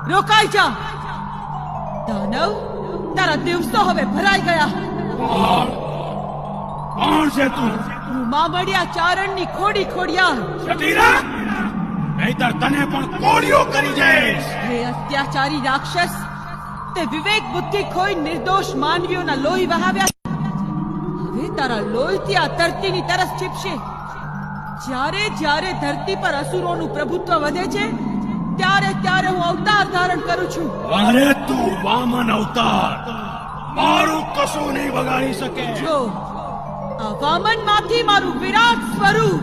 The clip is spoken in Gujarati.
રોકાઈ જા. દાનવ, તારા દિવસો હવે ભરાઈ ગયા. કોણ છે તું? હું મામડિયા ચારણની ખોડી ખોડિયાર. જટીરા, નહીતર તને પણ કોળીઓ કરી જઈશ. હે અત્યાચારી રાક્ષસ, તે વિવેક બુદ્ધિ ખોઈ નિર્દોષ માનવીઓના લોહી વહાવ્યા. હવે તારા લોહીથી આ ધરતીની તરસ છીપશે. જ્યારે જ્યારે ધરતી પર અસુરોનું પ્રભુત્વ વધે છે, ત્યારે ત્યારે હું અવતાર ધારણ કરું છું. અરે તું વામન અવતાર, મારું કશું નહીં બગાડી શકે. જો આ વામન માંથી મારું વિરાટ સ્વરૂપ